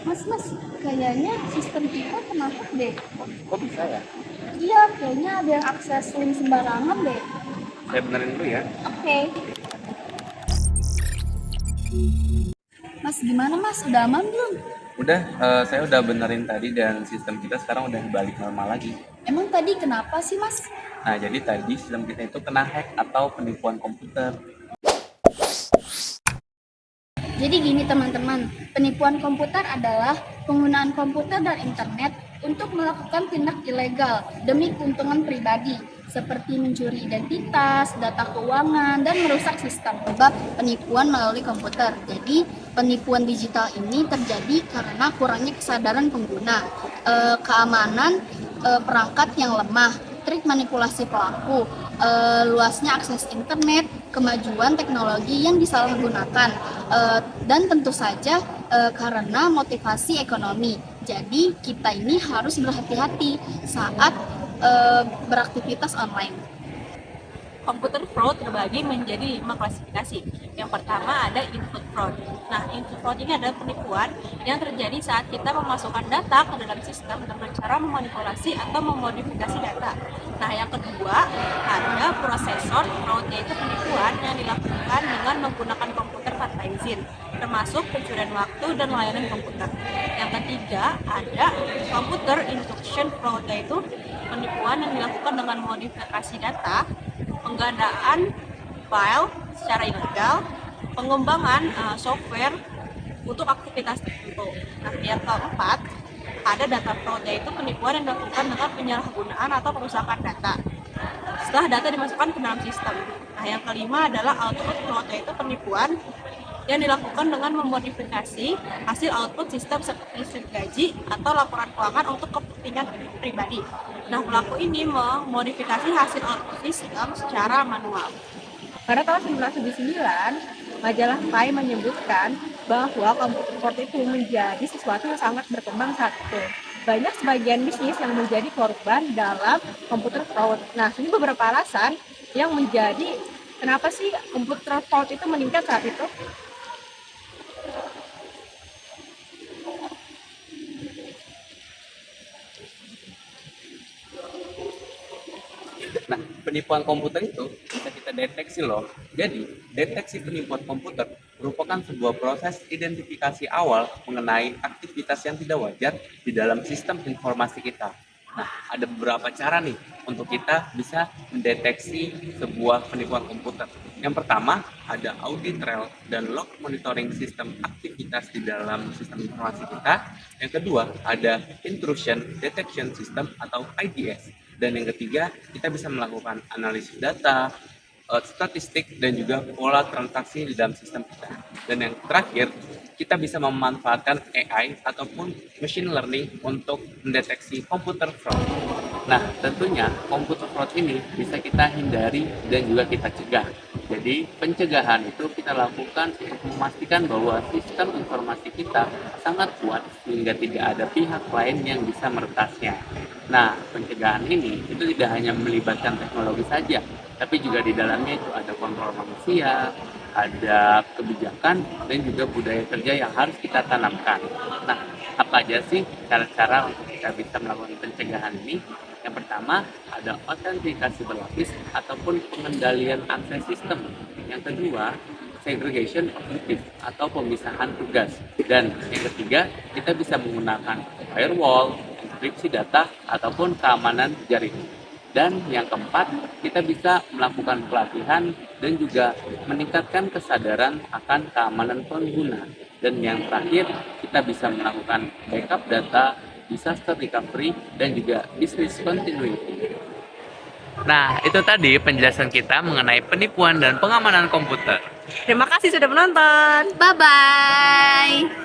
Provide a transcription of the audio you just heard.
Mas, kayaknya sistem kita kena hack deh. Kok bisa ya? Iya, kayaknya ada yang akses link sembarangan deh. Saya benerin dulu ya. Oke. Mas, gimana mas? Udah aman belum? Udah, saya udah benerin tadi dan sistem kita sekarang udah balik normal lagi. Emang tadi kenapa sih mas? Nah, jadi tadi sistem kita itu kena hack atau penipuan komputer. Jadi gini teman-teman, penipuan komputer adalah penggunaan komputer dan internet untuk melakukan tindak ilegal demi keuntungan pribadi, seperti mencuri identitas, data keuangan, dan merusak sistem. Sebab penipuan melalui komputer. Jadi penipuan digital ini terjadi karena kurangnya kesadaran pengguna, keamanan perangkat yang lemah, trik manipulasi pelaku, luasnya akses internet, kemajuan teknologi yang disalahgunakan, dan tentu saja karena motivasi ekonomi. Jadi kita ini harus berhati-hati saat beraktivitas online. Komputer fraud terbagi menjadi 5 klasifikasi. Yang pertama ada input fraud. Nah, input fraud ini adalah penipuan yang terjadi saat kita memasukkan data ke dalam sistem dengan cara memanipulasi atau memodifikasi data. Nah, yang kedua ada processor fraud, yaitu penipuan yang dilakukan dengan menggunakan komputer tanpa izin, termasuk pencurian waktu dan layanan komputer. Yang ketiga ada computer intrusion fraud, yaitu penipuan yang dilakukan dengan modifikasi data, penggandaan file secara ilegal, pengembangan software untuk aktivitas tertentu. Nah, yang keempat, ada data fraud, yaitu penipuan yang dilakukan dengan penyalahgunaan atau perusakan data setelah data dimasukkan ke dalam sistem. Nah, yang kelima adalah output fraud, yaitu penipuan yang dilakukan dengan memodifikasi hasil output sistem seperti slip gaji atau laporan keuangan untuk kepentingan pribadi. Nah, pelaku ini memodifikasi hasil output sistem secara manual. Pada tahun 1979, majalah Time menyebutkan bahwa komputer fraud itu menjadi sesuatu yang sangat berkembang saat itu. Banyak sebagian bisnis yang menjadi korban dalam komputer fraud. Nah, ini beberapa alasan yang menjadi kenapa sih komputer fraud itu meningkat saat itu. Nah, penipuan komputer itu bisa kita deteksi loh. Jadi, deteksi penipuan komputer merupakan sebuah proses identifikasi awal mengenai aktivitas yang tidak wajar di dalam sistem informasi kita. Nah, ada beberapa cara nih untuk kita bisa mendeteksi sebuah penipuan komputer. Yang pertama, ada audit trail dan log monitoring sistem aktivitas di dalam sistem informasi kita. Yang kedua, ada intrusion detection system atau IDS. Dan yang ketiga, kita bisa melakukan analisis data, statistik, dan juga pola transaksi di dalam sistem kita. Dan yang terakhir, kita bisa memanfaatkan AI ataupun machine learning untuk mendeteksi komputer fraud. Nah, tentunya komputer fraud ini bisa kita hindari dan juga kita cegah. Jadi, pencegahan itu kita lakukan untuk memastikan bahwa sistem informasi kita sangat kuat sehingga tidak ada pihak lain yang bisa meretasnya. Nah, pencegahan ini itu tidak hanya melibatkan teknologi saja, tapi juga di dalamnya itu ada kontrol manusia, ada kebijakan, dan juga budaya kerja yang harus kita tanamkan. Nah, apa aja sih cara-cara untuk kita bisa melakukan pencegahan ini? Yang pertama, ada autentikasi berlapis ataupun pengendalian akses sistem. Yang kedua, segregation of duties atau pemisahan tugas. Dan yang ketiga, kita bisa menggunakan firewall, enkripsi data, ataupun keamanan jaringan. Dan yang keempat, kita bisa melakukan pelatihan dan juga meningkatkan kesadaran akan keamanan pengguna. Dan yang terakhir, kita bisa melakukan backup data, disaster recovery, dan juga business continuity. Nah, itu tadi penjelasan kita mengenai penipuan dan pengamanan komputer. Terima kasih sudah menonton. Bye-bye!